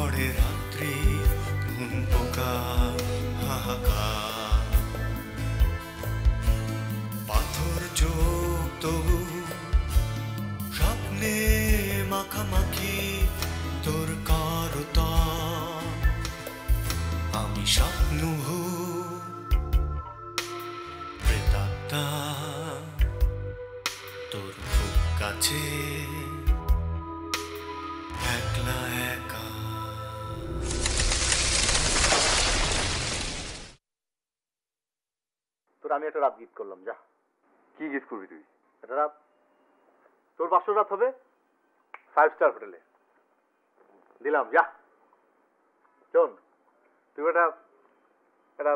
করে রাত্রি ঘুম পোকা হাহাকার, পাথর চোখ তবু স্বপ্নে মাখামাখি তোর কারতা, আমি স্বপ্ন প্রেতাত্মা তোর খুব কাছে একলা একা। তোর আমি একটা রাত গীত করলাম, যা। কি গীত করবি তুই? একটা রাত তোর 500 রাত হবে 5 স্টার হোটেলে, দিলাম, যা। শোন, তুই একটা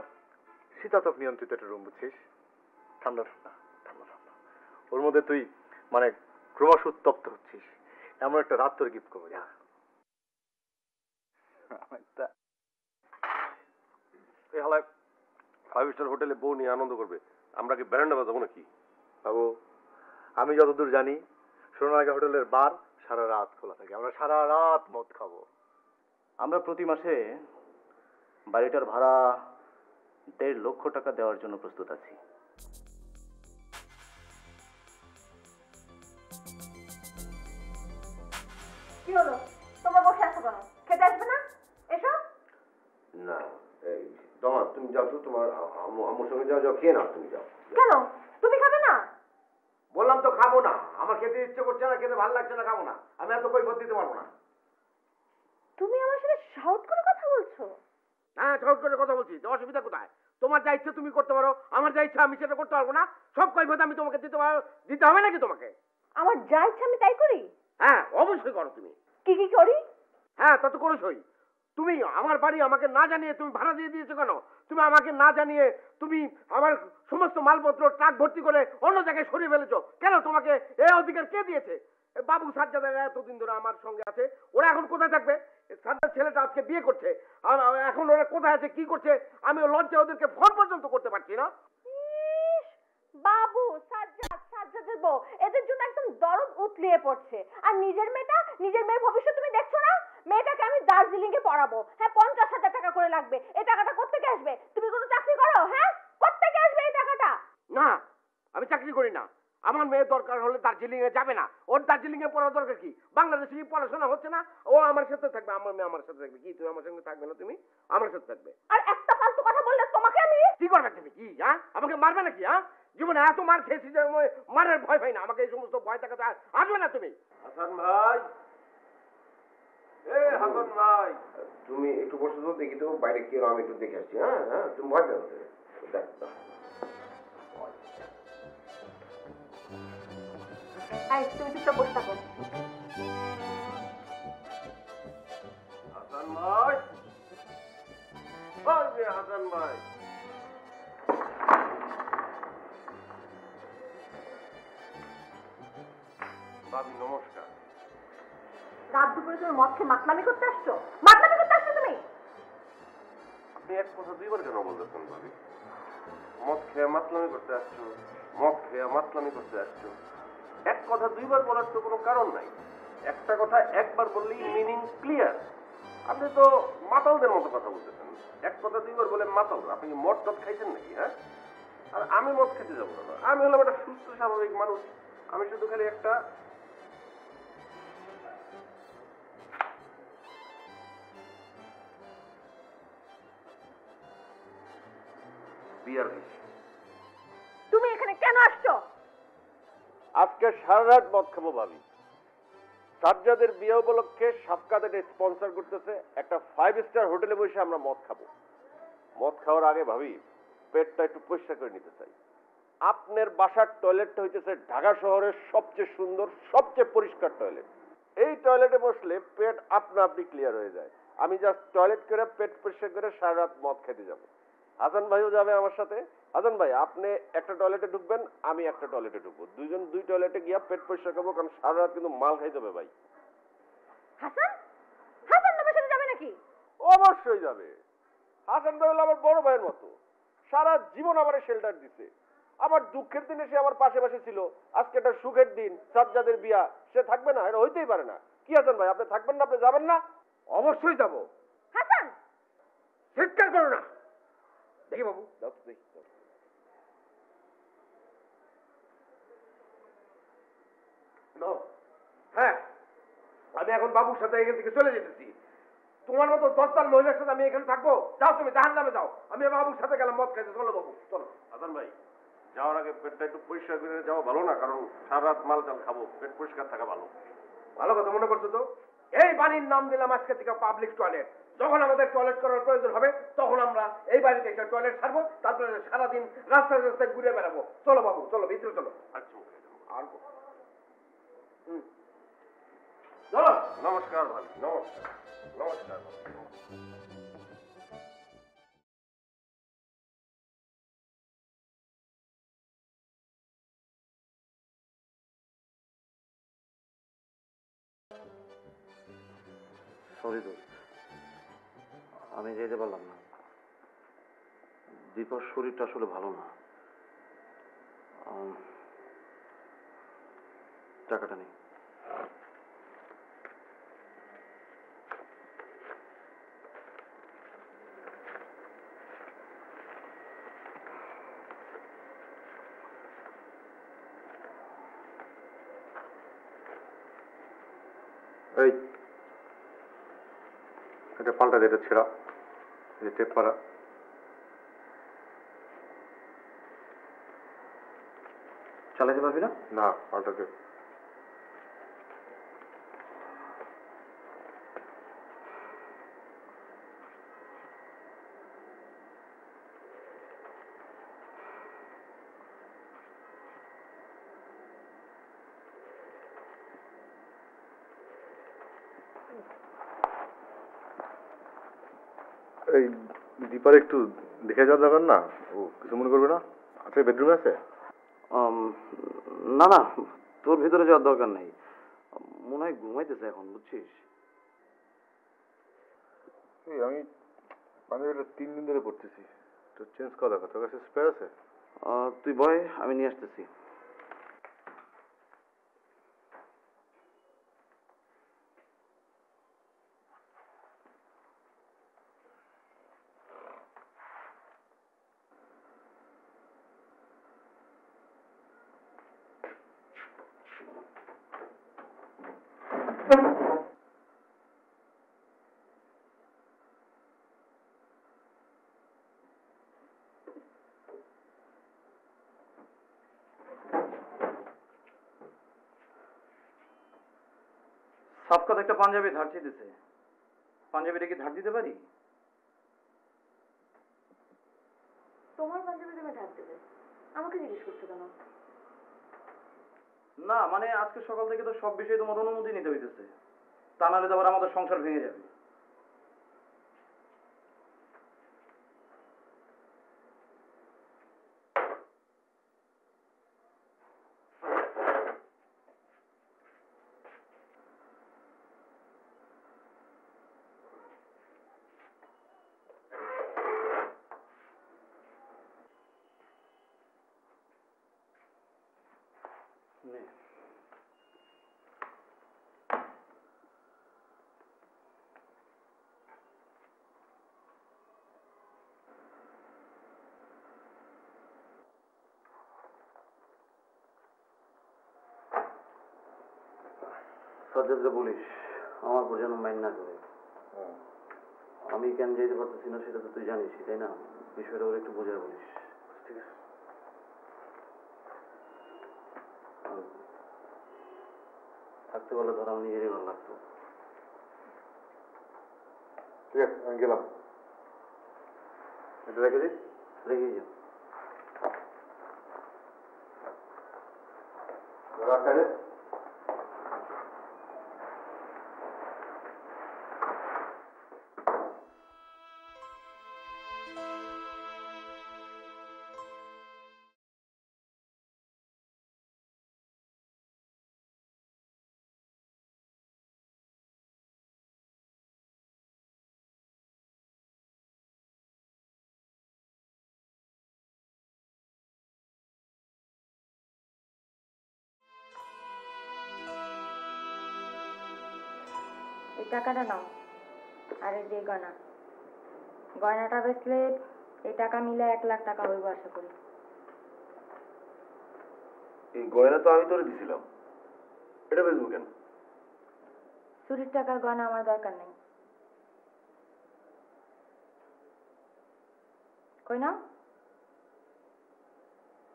শীতাতপ নিয়ন্ত্রিত একটা রুম, বুঝছিস? ঠান্ডা ঠান্ডা ঠান্ডা ঠান্ডা, ওর মধ্যে তুই মানে ক্রমশ উত্তপ্ত হচ্ছিস, এমন একটা রাত তোর গিফট করবো, যা। এই হালায় 5 স্টার হোটেলে বউ নিয়ে আনন্দ করবে, আমরা কি ব্যারান্ডা বাজাবো নাকি? বাবু, আমি যতদূর জানি সোনারগাঁ হোটেলের বার সারা রাত খোলা থাকে, আমরা সারা রাত মদ খাবো। আমরা প্রতি মাসে বাড়িটার ভাড়া 1.5 লক্ষ টাকা দেওয়ার জন্য প্রস্তুত আছি। কি হলো, তোমরা বসে আছো কেন? খেতে আসবে না? এসো। না, তোমার তুমি যাও তো, তোমার আম্মুর সঙ্গে যাও, যাও খেয়ে নাও, তুমি যাও। কেন, তুমি খাবে না? বললাম তো খাবো না, আমার খেতে ইচ্ছে করছে না, খেতে ভালো লাগছে না, খাবো না। আমি এত কৈফিয়ত দিতে পারবো না। তুমি আমার সাথে শাউট করে কথা বলছো? হ্যাঁ, শাউট করে কথা বলছি, তো অসুবিধা কোথায়? তোমার যা ইচ্ছে তুমি করতে পারো, আমার যা ইচ্ছা আমি সেটা করতে পারবো না? সব কৈফিয়ত আমি তোমাকে দিতে হবে নাকি তোমাকে? আমার যা ইচ্ছা আমি তাই করি। হ্যাঁ, অবশ্যই করো তুমি। কি কি করি? হ্যাঁ, তা তো করেছই। তুমি আমার বাড়ি আমাকে না জানিয়ে তুমি ভাড়া দিয়ে দিয়েছো কেন? তুমি আমাকে না জানিয়ে তুমি আমার সমস্ত মালপত্র ট্রাক ভর্তি করে অন্য জায়গায় সরিয়ে ফেলেছো কেন? তোমাকে এই অধিকার কে দিয়েছে? বাবু সাজ্জাদ এতদিন ধরে আমার সঙ্গে আছে, ওরা এখন কোথায় থাকবে? সাজ্জাদ ছেলেটা আজকে বিয়ে করছে, আর এখন ওরা কোথায় আছে, কি করছে, আমি লজ্জা ওদেরকে ফোন পর্যন্ত করতে পারছি না। বাবু, সাজ্জাদের বউ, এদের জন্য একদম দরদ উতলিয়ে পড়ছে। আর নিজের মেয়ের ভবিষ্যৎ তুমি দেখছো না? মেয়েটাকে আমি দার্জিলিং এ পড়াবো, হ্যাঁ 50,000 টাকা করে লাগবে। এই টাকাটা কোত্থেকে আসবে? তুমি কোনো চাকরি করো? হ্যাঁ, কোত্থেকে আসবে এই টাকাটা? না, আমি চাকরি করি না। আমার মেয়ে দরকার হলে দার্জিলিং এ যাবে না, ওর দার্জিলিং এ পড়ার দরকার কি? বাংলাদেশে পড়াশোনা হচ্ছে না, ও আমার সাথে থাকবে, আমার মেয়ে আমার সাথে থাকবে। কি তুমি আমার সঙ্গে থাকবে না? তুমি আমার সাথে থাকবে। আর একটা ফালতু কথা বললে তোমাকে আমি কি করবে তুমি? কি হ্যাঁ, আমাকে মারবে নাকি? হ্যাঁ, জীবনে এত মার খেয়েছি যে মারের ভয় পাই না, আমাকে এই সমস্ত ভয় থাকাতে আসবে না তুমি। হাসান ভাই, হাসান ভাই, তুমি একটু বসে তো, দেখি তো বাইরে কি আমি একটু দেখে আসছি। হ্যাঁ হ্যাঁ, তুমি ভয় পেও না, দেখ। তুমি চুপচাপ বসে থাকো। হাসান ভাই, হাসান ভাই, ভাবি নমস্কার। রাত দুপুরে তুমি মদ খেয়ে মাতলামি করতে আসছো? মাতলামি করতে আসছো তুমি? আপনি এক কথা দুইবার কেন বলতেছেন ভাবি? মদ খেয়ে মাতলামি করতে আসছো, মদ খেয়ে মাতলামি করতে আসছো, এক কথা দুইবার বলার তো কোনো কারণ নাই। একটা কথা একবার বললেই মিনিং ক্লিয়ার। আপনি তো মাতালদের মতো কথা বলতেছেন। এক কথা দুইবার বলে মাতাল? আপনি কি মদ টদ খাইছেন নাকি? হ্যাঁ, আর আমি মদ খেতে যাবো না। আমি হলাম একটা সুস্থ স্বাভাবিক মানুষ, আমি শুধু খালি একটা বিয়ার খাইছি। তুমি এখানে কেন আসছো? আজকে সারা রাত মদ খাবো ভাবি। সাজ্জাদের বিয়ে উপলক্ষে সাবকাদের স্পন্সর করতেছে একটা 5 স্টার হোটেলে বসে আমরা মদ খাবো। মদ খাওয়ার আগে ভাবি পেটটা একটু পরিষ্কার করে নিতে চাই। আপনার বাসার টয়লেটটা হইতেছে ঢাকা শহরের সবচেয়ে সুন্দর, সবচেয়ে পরিষ্কার টয়লেট। এই টয়লেটে বসলে পেট আপনা আপনি ক্লিয়ার হয়ে যায়। আমি জাস্ট টয়লেট করে পেট পরিষ্কার করে সারা রাত মদ খেতে যাবো। হাসান ভাইও যাবে আমার সাথে। হাসান ভাই, আপনি একটা টয়লেটে ঢুকবেন, আমি একটা টয়লেটে ঢুকবো, দুইজন দুই টয়লেটে গিয়া পেট পরিষ্কার করবো, কারণ সারা রাত কিন্তু মাল খাইতে হবে ভাই। হাসান তোমার সাথে যাবে নাকি? অবশ্যই যাবে। হাসান ভাই হলো আমার বড় ভাইয়ের মতো, সারা জীবন আমার শেল্টার দিছে। আমার দুঃখের দিনে সে আমার পাশে পাশে ছিল, আজকে একটা সুখের দিন, সাজ্জাদের বিয়া, সে থাকবে না? এটা হইতেই পারে না। কি হাসান ভাই, আপনি থাকবেন না? আপনি যাবেন না? অবশ্যই যাব। হাসান, চিৎকার করো না। দেখি বাবু, দাও তো দেখি। হ্যাঁ, আমি এখন বাবুর সাথে এখান থেকে চলে যেতেছি। তোমার মতো 10 মহিলার সাথে আমি এখানে থাকবো? যাও, তুমি জাহান্নামে যাও। আমি বাবুর সাথে গেলাম মদ খাইতে। চলো বাবু, চলো। হাসান ভাই, যাওয়ার আগে পেটটা একটু পরিষ্কার করে যাওয়া ভালো না? কারণ সারা রাত মাল চাল খাবো, পেট পরিষ্কার থাকা ভালো। ভালো কথা মনে করছো তো। এই বাড়ির নাম দিলাম আজকে থেকে পাবলিক টয়লেট। যখন আমাদের টয়লেট করার প্রয়োজন হবে তখন আমরা এই বাড়িতে একটা টয়লেট ছাড়বো, তারপরে সারাদিন রাস্তায় রাস্তায় ঘুরে বেড়াবো। চলো বাবু, চলো ভিতরে চলো। আচ্ছা, আর চলো। নমস্কার ভাই, নমস্কার। নমস্কার। সরি দোস্ত, আমি যেতে পারলাম না। দীপার শরীরটা আসলে ভালো না। টাকাটা নেই। এই এটা পাল্টা দে, এটা ছেঁড়া, এই টেপ মারা। চালাতে পারবি না? না, পাল্টা দে। এই দীপার একটু দেখে যাওয়া দরকার না? ও কিছু মনে করবে না? আচ্ছা, বেডরুমে আছে? না না, তোর ভিতরে যাওয়ার দরকার নেই। মনে হয় ঘুমাইতেছে এখন, বুঝছিস? এই আমি পাঞ্জাবিটা 3 দিন ধরে পড়তেছি, তো চেঞ্জ করা দরকার। তোর কাছে স্পেয়ার আছে? তুই বয়, আমি নিয়ে আসতেছি। সাফকাত একটা পাঞ্জাবি ধার চেয়েছে। পাঞ্জাবিটা কি ধার দিতে পারি? তোমার পাঞ্জাবি তুমি ধার দেবে, আমাকে জিজ্ঞেস করছো কেন? না মানে আজকে সকাল থেকে তো সব বিষয়ে তোমার অনুমতি নিতে হইতেছে, তা নাহলে তো আবার আমাদের সংসার ভেঙে যাবে। সাজ্জাদকে বলিস আমার উপর যেন মাইন্ড না করে। আমি কেন যেতে পারতেছি না সেটা তো তুই জানিস, তাই না? বিষয়টা ওর একটু বোঝায় বলিস। ঠিক আছে, থাকতে বলে ধর আমি নিজেরই ভালো লাগতো। ঠিক আছে, আমি গেলাম। এটা রেখে দিই। রেখে যাও। রাখালে এই টাকাটা নাও, আর এই যে গয়না, গয়নাটা বেচলে এই টাকা মিলে 1 লাখ টাকা হইব আশা করি। এই গয়না তো আমি তোরে দিছিলাম, এটা বেচবো কেন? চুরির টাকার গয়না আমার দরকার নেই। কই না?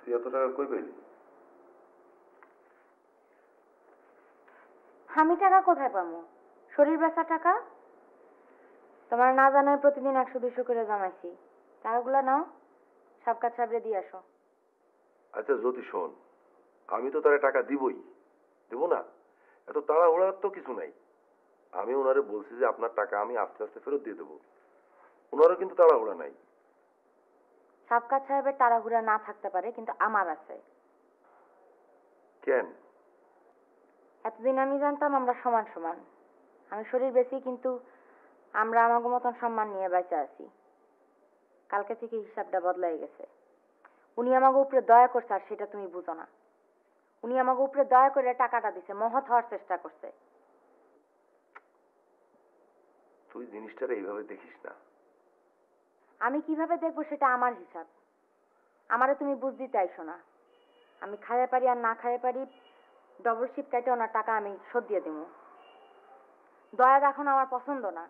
তুই এত টাকা কই পাইলি? আমি টাকা কোথায় পাবো? শরীর বেচা টাকা। তোমার না জানায় প্রতিদিন 100-200 করে জমাইছি। টাকাগুলো নাও, সাবকাত সাবরে দিয়ে আসো। আচ্ছা জ্যোতি শোন, আমি তো তারে টাকা দিবই, দেবো না? এত তাড়াহুড়ার তো কিছু নাই। আমি ওনারে বলছি যে আপনার টাকা আমি আস্তে আস্তে ফেরত দিয়ে দেবো। ওনারও কিন্তু তাড়াহুড়া নাই। সাবকাত সাহেবের তাড়াহুড়া না থাকতে পারে, কিন্তু আমার আছে। কেন? এতদিন আমি জানতাম আমরা সমান সমান। আমি শরীর বেশি, কিন্তু আমরা আমাকে মতন সম্মান নিয়ে বেঁচে আছি। কালকে থেকে হিসাবটা বদলাই গেছে। উনি আমাকে উপরে দয়া করছে, আর সেটা তুমি বুঝো না। উনি আমাকে উপরে দয়া করে টাকাটা দিছে, মহৎ হওয়ার চেষ্টা করছে। তুই জিনিসটারে এইভাবে দেখিস না। আমি কিভাবে দেখবো সেটা আমার হিসাব। আমারে তুমি বুঝ দিতে আইসো না। আমি খাইয়ে পারি আর না খাইয়ে পারি, ডবল শিপ কাইটে ওনার টাকা আমি শোধ দিয়ে দিব। দয়া দেখানো আমার পছন্দ না।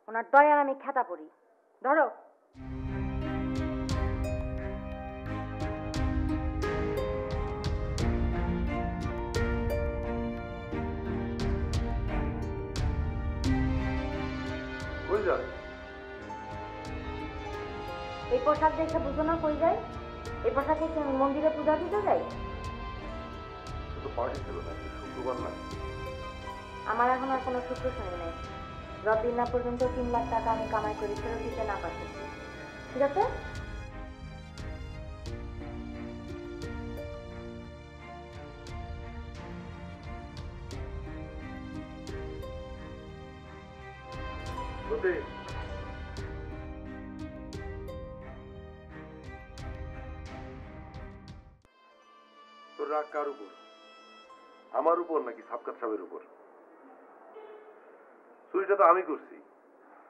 ওনার দয়ার আমি খেতা পড়ি। ধরো। কই যাস? এই পোশাক দেখে বুঝো না কই যাই? এই পোশাকে কি আমি মন্দিরে পূজা দিতে যাই? তো পার্টি ছিল না, শুক্রবার না? আমার এখন আর কোনো সূত্র শুনি নাই। যতদিন না পর্যন্ত 3 লাখ টাকা আমি কামাই করি ফেরত দিতে না পারছি। ঠিক আছে? তোর রাগ কার উপর? আমার উপর নাকি সাবকাত সাহেবের উপর? চুরিটা তো আমি করছি,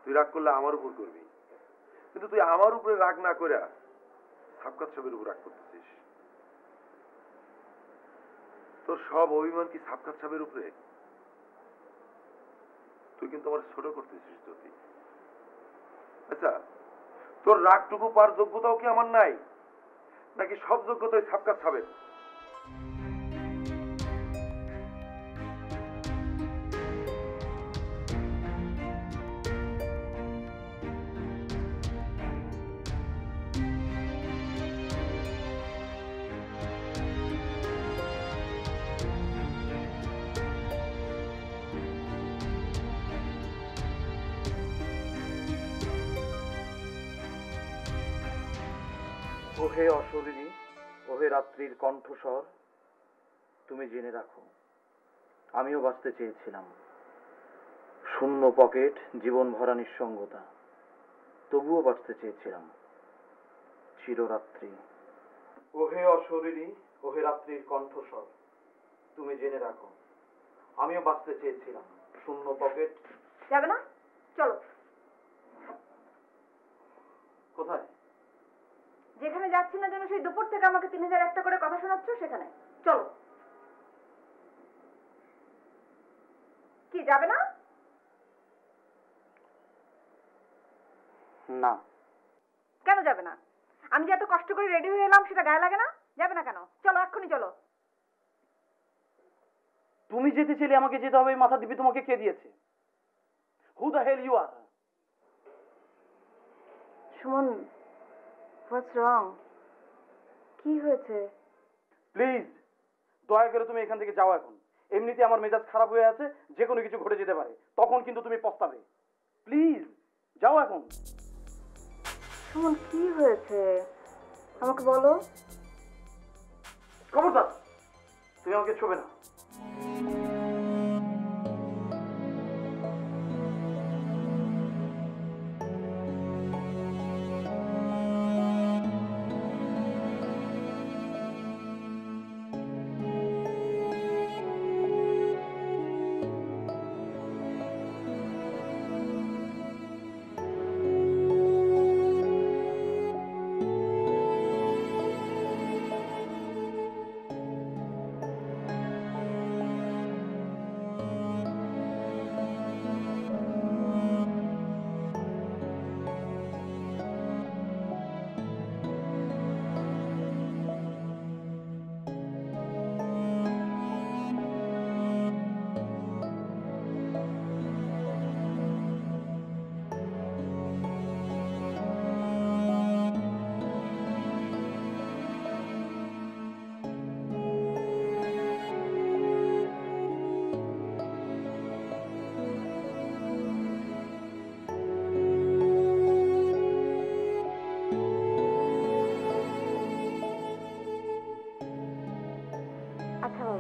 তুই রাগ করলে আমার উপর করবি। কিন্তু তুই আমার উপরে রাগ না করে সাবকাত সাহেবের উপর রাগ করতেছিস। তোর সব অভিমান কি সাবকাত সাহেবের উপরে? তুই কিন্তু আমার ছোট করতেছিস জ্যোতি। আচ্ছা, তোর রাগটুকু পার যোগ্যতাও কি আমার নাই, নাকি সব যোগ্যতাই সাবকাত সাহেবের? ওহে অশরীরী, ওহে রাত্রির কণ্ঠস্বর, তুমি জেনে রাখো আমিও বাঁচতে চেয়েছিলাম। শূন্য পকেট, জীবন ভরা নিঃসঙ্গতা, তবুও বাঁচতে চেয়েছিলাম চিররাত্রি। ওহে অশরীরী, ওহে রাত্রির কণ্ঠস্বর, তুমি জেনে রাখো আমিও বাঁচতে চেয়েছিলাম। শূন্য পকেট। যাবে না? চলো। কোথায়? যেখানে যাচ্ছি না যেন সেই দুপুর থেকে আমাকে 3000 একটা করে কথা শোনাচ্ছ, সেখানে চলো। কি যাবে না? না। কেন যাবে না? আমি যে এত কষ্ট করে রেডি হয়ে এলাম, সেটা গায়ে লাগে না? যাবে না কেন? চলো, এক্ষুনি চলো। তুমি যেতে চাইলে আমাকে যেতে হবে, এই মাথা দিবি তোমাকে কে দিয়েছে? Who the hell you are? Suman, what's wrong? কি হয়েছে? প্লিজ দয়া করে তুমি এখান থেকে যাও এখন। এমনিতে আমার মেজাজ খারাপ হয়ে আছে, যে কোনো কিছু ঘটে যেতে পারে, তখন কিন্তু তুমি পস্তাবে। প্লিজ যাও এখন। সুমন, কি হয়েছে আমাকে বলো। খবরদার, তুমি আমাকে ছোবে না।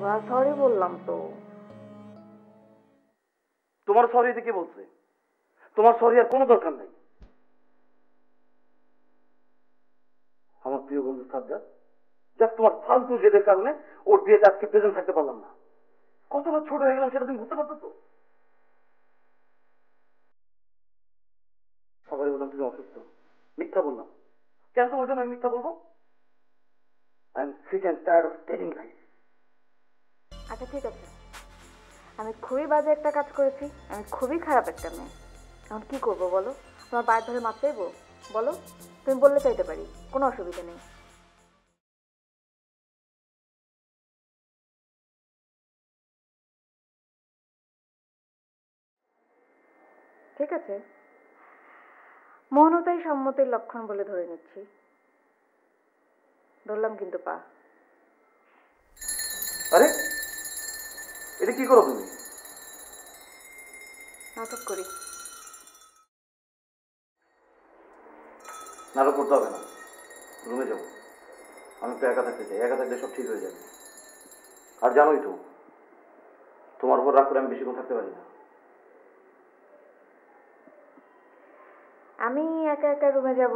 বাবা সরি বললাম তো। তোমার সরি কে বলছে? তোমার সরি আর কোনো দরকার নেই। আমার প্রিয় বন্ধু সাজ্জাদ, যাক তোমার ফালতু জেদের কারণে ওর বিয়েতে আজকে প্রেজেন্ট থাকতে পারলাম না। কতটা ছোট হয়ে গেলাম সেটা তুমি বুঝতে পারছো তো? সবাই বললাম তুমি অসুস্থ, মিথ্যা বললাম। কেন তোমার জন্য আমি মিথ্যা বলবো? I am sick and tired of telling lies. আচ্ছা ঠিক আছে, আমি খুবই বাজে একটা কাজ করেছি, আমি খুবই খারাপ একটা মেয়ে। এখন কি করবো বলো? তোমার পায়ের ধরে মাপ চাইবো? বলো, তুমি বললে চাইতে পারি, কোনো অসুবিধা নেই। ঠিক আছে, মৌনতাই সম্মতির লক্ষণ বলে ধরে নিচ্ছি। ধরলাম কিন্তু পা। আরে এটা কি করো তুমি? নাটক করি। নাটক করতে হবে না, রুমে যাবো। আমি একটু একা থাকতে চাই, একা থাকলে সব ঠিক হয়ে যাবে। আর জানোই তো তোমার উপর রাগ করে আমি বেশিক্ষণ থাকতে পারি না। আমি একা একা রুমে যাব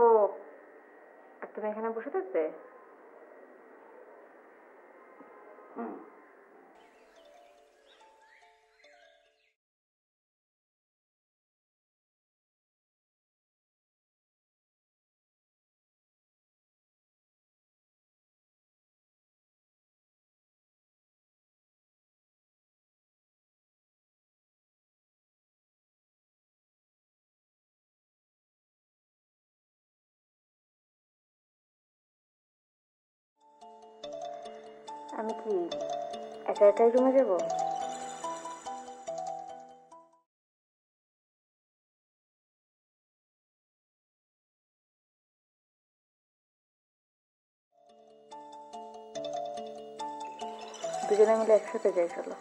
আর তুমি এখানে বসে থাকবে? হুম। আমি কি একা একাই রুমে যাব? দুজনে মিলে একসাথে যাই চলো।